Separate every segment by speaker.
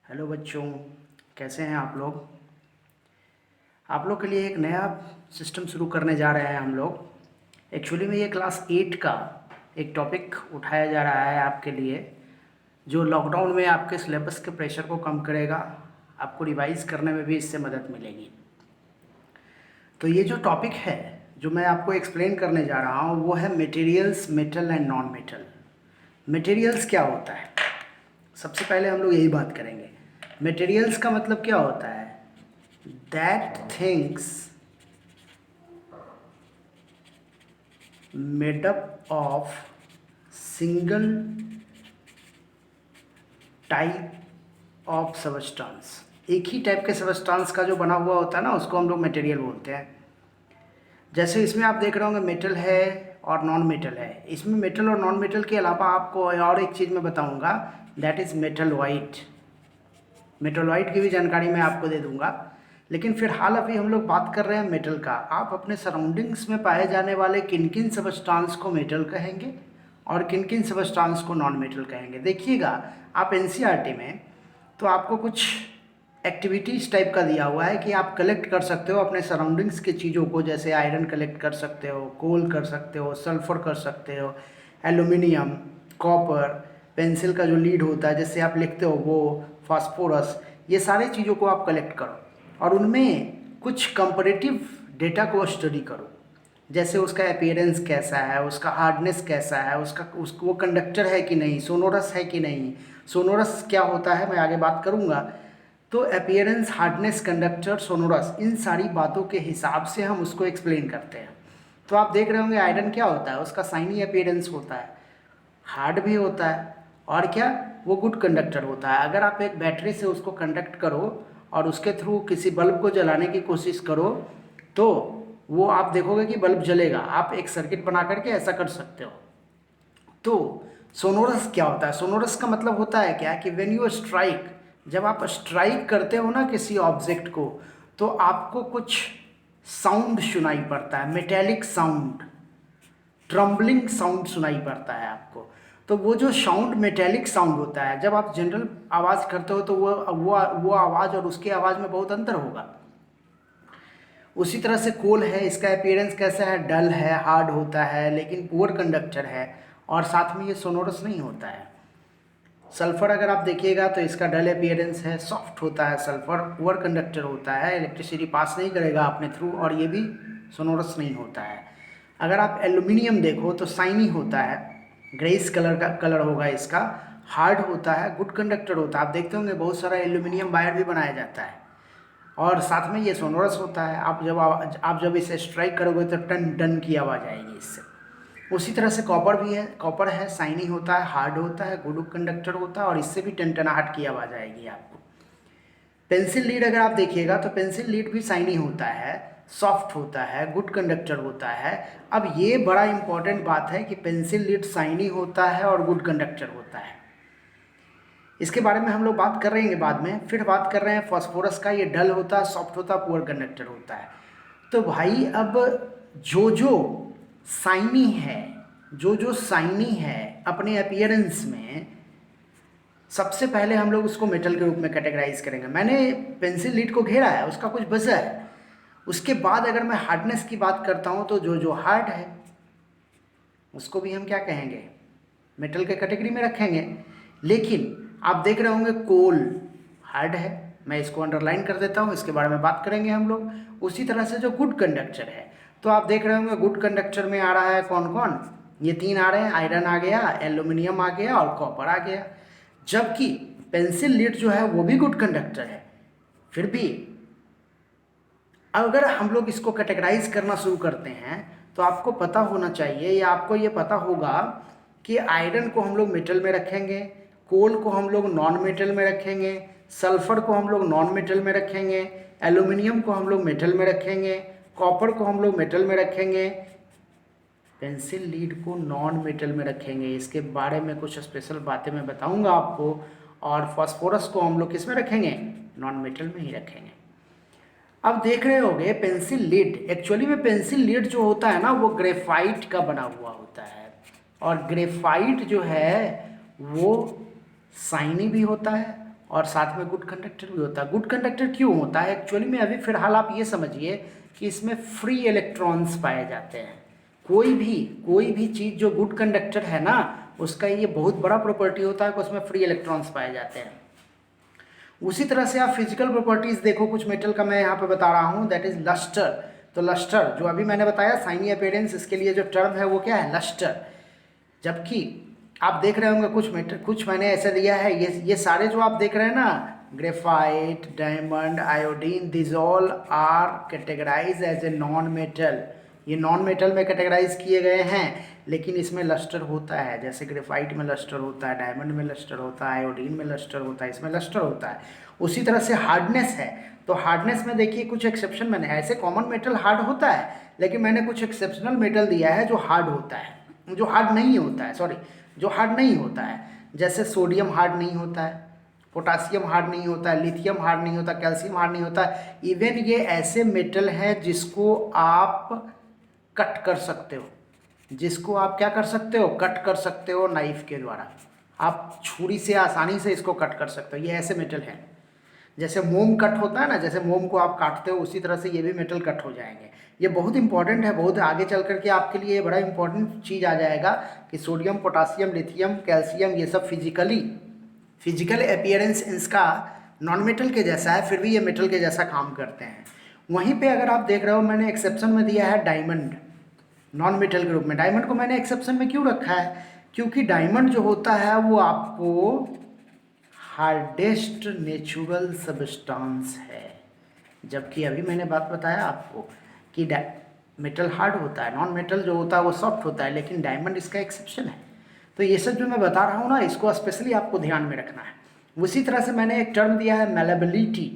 Speaker 1: Hello बच्चों, कैसे हैं आप लोग। आप लोग के लिए एक नया सिस्टम शुरू करने जा रहे हैं हम लोग। एक्चुअली में ये क्लास 8 का एक टॉपिक उठाया जा रहा है आपके लिए, जो लॉकडाउन में आपके सिलेबस के प्रेशर को कम करेगा, आपको रिवाइज करने में भी इससे मदद मिलेगी। तो ये जो टॉपिक है जो मैं आपको एक्सप्लेन करने जा रहा हूँ वो है materials, metal and non metal. Materials क्या होता है, सबसे पहले हम लोग यही बात करेंगे। मटेरियल्स का मतलब क्या होता है, that things made up of single type of substance. एक ही टाइप के सबस्टांस का जो बना हुआ होता है ना, उसको हम लोग मटेरियल बोलते हैं। जैसे इसमें आप देख रहे होंगे मेटल है और नॉन मेटल है। इसमें मेटल और नॉन मेटल के अलावा आपको और एक चीज़ मैं बताऊंगा, दैट इज़ मेटलॉइड। मेटलॉइड की भी जानकारी मैं आपको दे दूंगा, लेकिन फिलहाल अभी हम लोग बात कर रहे हैं मेटल का। आप अपने सराउंडिंग्स में पाए जाने वाले किन किन सबस्टांस को मेटल कहेंगे और किन किन सबस्टांस को नॉन मेटल कहेंगे। देखिएगा आप एनसीईआरटी में तो आपको कुछ एक्टिविटीज़ टाइप का दिया हुआ है कि आप कलेक्ट कर सकते हो अपने सराउंडिंग्स की चीज़ों को। जैसे आयरन कलेक्ट कर सकते हो, कोल कर सकते हो, सल्फर कर सकते हो, एल्यूमिनियम, कॉपर, पेंसिल का जो लीड होता है जिससे आप लिखते हो वो, फास्फोरस, ये सारे चीज़ों को आप कलेक्ट करो और उनमें कुछ कंपैरेटिव डेटा को स्टडी करो। जैसे उसका अपीयरेंस कैसा है, उसका हार्डनेस कैसा है, उसको वो कंडक्टर है कि नहीं, सोनोरस है कि नहीं। सोनोरस क्या होता है मैं आगे बात करूँगा। तो अपीयरेंस, हार्डनेस, कंडक्टर, सोनोरस, इन सारी बातों के हिसाब से हम उसको एक्सप्लेन करते हैं। तो आप देख रहे होंगे आयरन क्या होता है, उसका साइनी अपीयरेंस होता है, हार्ड भी होता है और क्या, वो गुड कंडक्टर होता है। अगर आप एक बैटरी से उसको कंडक्ट करो और उसके थ्रू किसी बल्ब को जलाने की कोशिश करो तो वो आप देखोगे कि बल्ब जलेगा। आप एक सर्किट बना करके ऐसा कर सकते हो। तो सोनोरस क्या होता है, सोनोरस का मतलब होता है क्या कि व्हेन यू स्ट्राइक, जब आप स्ट्राइक करते हो ना किसी ऑब्जेक्ट को, तो आपको कुछ साउंड सुनाई पड़ता है, मेटेलिक साउंड, ट्रम्बलिंग साउंड सुनाई पड़ता है आपको। तो वो जो साउंड मेटेलिक साउंड होता है, जब आप जनरल आवाज़ करते हो तो वो आवाज़ और उसकी आवाज़ में बहुत अंतर होगा। उसी तरह से कोल है, इसका अपीयरेंस कैसा है, डल है, हार्ड होता है लेकिन पुअर कंडक्टर है और साथ में ये सोनोरस नहीं होता है। सल्फर अगर आप देखिएगा तो इसका डल अपीयरेंस है, सॉफ्ट होता है सल्फर, पुअर कंडक्टर होता है, इलेक्ट्रिसिटी पास नहीं करेगा अपने थ्रू और ये भी सोनोरस नहीं होता है। अगर आप एल्यूमिनियम देखो तो शाइनी होता है, ग्रेस कलर का कलर होगा इसका, हार्ड होता है, गुड कंडक्टर होता है। आप देखते होंगे बहुत सारा एल्यूमिनियम वायर भी बनाया जाता है और साथ में ये सोनोरस होता है। आप जब इसे स्ट्राइक करोगे तो टन टन की आवाज़ आएगी इससे। उसी तरह से कॉपर भी है, कॉपर है, शाइनी होता है, हार्ड होता है, गुड कंडक्टर होता है और इससे भी टनटनाहट की आवाज़ आएगी आपको। पेंसिल लीड अगर आप देखिएगा तो पेंसिल लीड भी शाइनी होता है, सॉफ्ट होता है, गुड कंडक्टर होता है। अब ये बड़ा इंपॉर्टेंट बात है कि पेंसिल लीड शाइनी होता है और गुड कंडक्टर होता है। इसके बारे में हम लोग बात कर रहेंगे बाद में। फिर बात कर रहे हैं फास्फोरस का, ये डल होता है, सॉफ्ट होता है, पुअर कंडक्टर होता है। तो भाई अब जो शाइनी है, जो शाइनी है अपने अपीयरेंस में, सबसे पहले हम लोग उसको मेटल के रूप में कैटेगराइज करेंगे। मैंने पेंसिल लीड को घेरा है, उसका कुछ वजह है। उसके बाद अगर मैं हार्डनेस की बात करता हूँ तो जो हार्ड है उसको भी हम क्या कहेंगे, मेटल के कैटेगरी में रखेंगे। लेकिन आप देख रहे होंगे कोल हार्ड है, मैं इसको अंडरलाइन कर देता हूँ, इसके बारे में बात करेंगे हम लोग। उसी तरह से जो गुड कंडक्टर है, तो आप देख रहे होंगे गुड कंडक्टर में आ रहा है कौन कौन, ये तीन आ रहे हैं, आयरन आ गया, एल्यूमिनियम आ गया और कॉपर आ गया। जबकि पेंसिल लीड जो है वो भी गुड कंडक्टर है। फिर भी अगर हम लोग इसको कैटेगराइज करना शुरू करते हैं तो आपको पता होना चाहिए या आपको ये पता होगा कि आयरन को हम लोग मेटल में रखेंगे, कोल को हम लोग नॉन मेटल में रखेंगे, सल्फर को हम लोग नॉन मेटल में रखेंगे, एल्यूमिनियम को हम लोग मेटल में रखेंगे, कॉपर को हम लोग मेटल में रखेंगे, पेंसिल लीड को नॉन मेटल में रखेंगे। इसके बारे में कुछ स्पेशल बातें मैं बताऊंगा आपको। और फास्फोरस को हम लोग किस में रखेंगे, नॉन मेटल में ही रखेंगे। अब देख रहे होगे पेंसिल लीड, एक्चुअली में पेंसिल लीड जो होता है ना वो ग्रेफाइट का बना हुआ होता है और ग्रेफाइट जो है वो शाइनी भी होता है और साथ में गुड कंडक्टर भी होता है। गुड कंडक्टर क्यों होता है एक्चुअली में? अभी फिलहाल आप ये समझिए कि इसमें फ्री इलेक्ट्रॉन्स पाए जाते हैं। कोई भी चीज़ जो गुड कंडक्टर है ना, उसका ये बहुत बड़ा प्रॉपर्टी होता है कि उसमें फ्री इलेक्ट्रॉन्स पाए जाते हैं। उसी तरह से आप फिजिकल प्रॉपर्टीज़ देखो, कुछ मेटल का मैं यहाँ पे बता रहा हूँ, दैट इज लस्टर। तो लस्टर जो अभी मैंने बताया शाइनी अपीयरेंस, इसके लिए जो टर्म है वो क्या है? लस्टर। जबकि आप देख रहे होंगे कुछ मैंने ऐसा दिया है, ये सारे जो आप देख रहे हैं ना, graphite, diamond, iodine, this all are categorise as a non metal. ये नॉन मेटल में कैटेगराइज किए गए हैं, लेकिन इसमें लस्टर होता है। जैसे ग्रेफाइट में लस्टर होता है, डायमंड में लस्टर होता है, आयोडीन में लस्टर होता है, इसमें लस्टर होता है। उसी तरह से हार्डनेस है, तो हार्डनेस में देखिए कुछ एक्सेप्शन मैंने, ऐसे कॉमन मेटल हार्ड होता है, लेकिन मैंने कुछ एक्सेप्शनल मेटल दिया है जो हार्ड होता है, जो हार्ड नहीं होता है, सॉरी, जो हार्ड नहीं होता है। जैसे सोडियम हार्ड नहीं होता है, पोटासियम हार्ड नहीं होता है, लिथियम हार्ड नहीं होता, कैल्शियम हार्ड नहीं होता है। इवन ये ऐसे मेटल हैं जिसको आप कट कर सकते हो, जिसको आप क्या कर सकते हो? कट कर सकते हो नाइफ के द्वारा। आप छुरी से आसानी से इसको कट कर सकते हो। ये ऐसे मेटल हैं, जैसे मोम कट होता है ना, जैसे मोम को आप काटते हो उसी तरह से ये भी मेटल कट हो जाएंगे। ये बहुत इंपॉर्टेंट है, बहुत आगे चल करके आपके लिए बड़ा इंपॉर्टेंट चीज़ आ जाएगा कि सोडियम, पोटासियम, लिथियम, कैल्शियम, ये सब फिजिकल अपीयरेंस इसका नॉन मेटल के जैसा है, फिर भी ये मेटल के जैसा काम करते हैं। वहीं पे अगर आप देख रहे हो, मैंने एक्सेप्शन में दिया है डायमंड, नॉन मेटल के रूप में। डायमंड को मैंने एक्सेप्शन में क्यों रखा है? क्योंकि डायमंड जो होता है वो आपको हार्डेस्ट नेचुरल सब्सटेंस है। जबकि अभी मैंने बात बताया आपको कि मेटल हार्ड होता है, नॉन मेटल जो होता है वो सॉफ्ट होता है, लेकिन डायमंड इसका एक्सेप्शन है। तो ये सब जो मैं बता रहा हूँ ना, इसको स्पेशली आपको ध्यान में रखना है। उसी तरह से मैंने एक टर्म दिया है मेलेबिलिटी।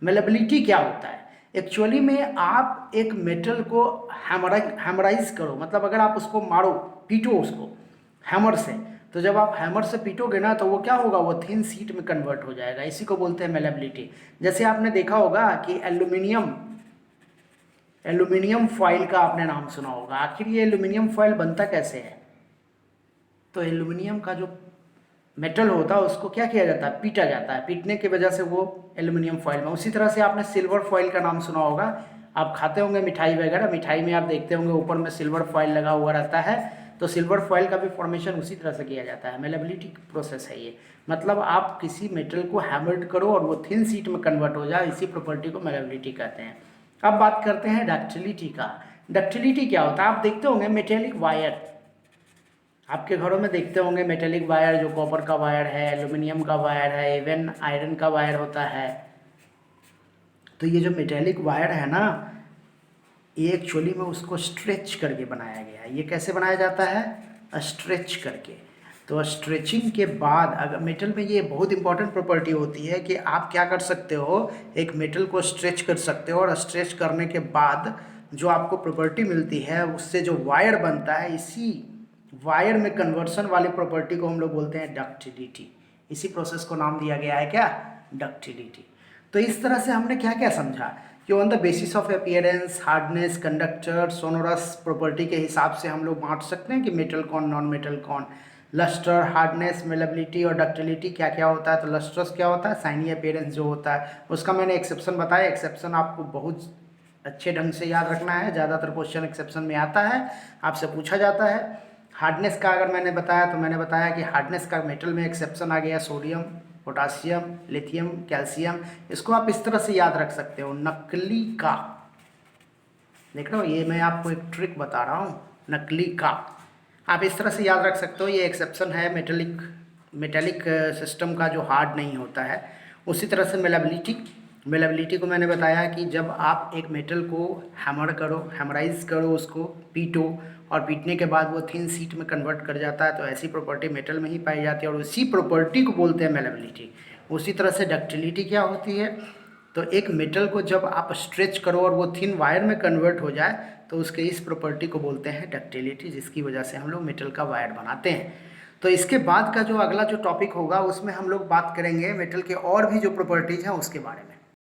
Speaker 1: मेलेबिलिटी क्या होता है? एक्चुअली में आप एक मेटल को हैमराइज करो, मतलब अगर आप उसको मारो, पीटो उसको हैमर से, तो जब आप हैमर से पीटोगे ना, तो वो क्या होगा? वो थिन शीट में कन्वर्ट हो जाएगा। इसी को बोलते हैं मेलेबिलिटी। जैसे आपने देखा होगा कि एल्यूमिनियम फॉइल का आपने नाम सुना होगा। आखिर ये एल्यूमिनियम फॉइल बनता कैसे है? तो एल्यूमिनियम का जो मेटल होता है उसको क्या किया जाता है? पीटा जाता है। पीटने की वजह से वो एल्यूमिनियम फॉइल में। उसी तरह से आपने सिल्वर फॉइल का नाम सुना होगा। आप खाते होंगे मिठाई वगैरह, मिठाई में आप देखते होंगे ऊपर में सिल्वर फॉइल लगा हुआ रहता है, तो सिल्वर फॉइल का भी फॉर्मेशन उसी तरह से किया जाता है। मेलेबिलिटी प्रोसेस है ये, मतलब आप किसी मेटल को हैमर्ड करो और वो थिन शीट में कन्वर्ट हो जाए, इसी प्रॉपर्टी को मेलेबिलिटी कहते हैं। अब बात करते हैं डक्टिलिटी का। डक्टिलिटी क्या होता है? आप देखते होंगे मेटेलिक वायर, आपके घरों में देखते होंगे मेटेलिक वायर, जो कॉपर का वायर है, एल्यूमिनियम का वायर है, इवन आयरन का वायर होता है। तो ये जो मेटेलिक वायर है ना, ये एक्चुअली में उसको स्ट्रेच करके बनाया गया है। ये कैसे बनाया जाता है? स्ट्रेच करके। तो स्ट्रेचिंग के बाद, अगर मेटल में ये बहुत इंपॉर्टेंट प्रॉपर्टी होती है कि आप क्या कर सकते हो, एक मेटल को स्ट्रेच कर सकते हो, और स्ट्रेच करने के बाद जो आपको प्रॉपर्टी मिलती है, उससे जो वायर बनता है, इसी वायर में कन्वर्सन वाली प्रॉपर्टी को हम लोग बोलते हैं डक्टिलिटी। इसी प्रोसेस को नाम दिया गया है क्या? डक्टिलिटी। तो इस तरह से हमने क्या क्या समझा कि on the basis of appearance, hardness, conductor, sonorous property के हिसाब से हम लोग बांट सकते हैं कि मेटल कौन, नॉन मेटल कौन। लस्टर, हार्डनेस, मेलेबिलिटी और डक्टिलिटी क्या क्या होता है? तो लस्टर्स क्या होता है? शाइनी अपीयरेंस जो होता है, उसका मैंने एक्सेप्शन बताया। एक्सेप्शन आपको बहुत अच्छे ढंग से याद रखना है, ज़्यादातर क्वेश्चन एक्सेप्शन में आता है, आपसे पूछा जाता है। हार्डनेस का अगर मैंने बताया, तो मैंने बताया कि हार्डनेस का मेटल में एक्सेप्शन आ गया सोडियम, पोटासियम, लिथियम, कैल्शियम। इसको आप इस तरह से याद रख सकते हो, नकली का। देख रहे हो, ये मैं आपको एक ट्रिक बता रहा हूँ, नकली का। आप इस तरह से याद रख सकते हो, ये एक्सेप्शन है मेटेलिक सिस्टम का जो हार्ड नहीं होता है। उसी तरह से मेलेबिलिटी को मैंने बताया कि जब आप एक मेटल को हैमराइज करो, उसको पीटो, और पीटने के बाद वो थिन शीट में कन्वर्ट कर जाता है, तो ऐसी प्रॉपर्टी मेटल में ही पाई जाती है, और उसी प्रॉपर्टी को बोलते हैं मेलेबिलिटी। उसी तरह से डक्टिलिटी क्या होती है? तो एक मेटल को जब आप स्ट्रेच करो और वो थिन वायर में कन्वर्ट हो जाए, तो उसके इस प्रॉपर्टी को बोलते हैं डक्टिलिटी, जिसकी वजह से हम लोग मेटल का वायर बनाते हैं। तो इसके बाद का जो अगला जो टॉपिक होगा, उसमें हम लोग बात करेंगे मेटल के और भी जो प्रॉपर्टीज़ हैं उसके बारे में।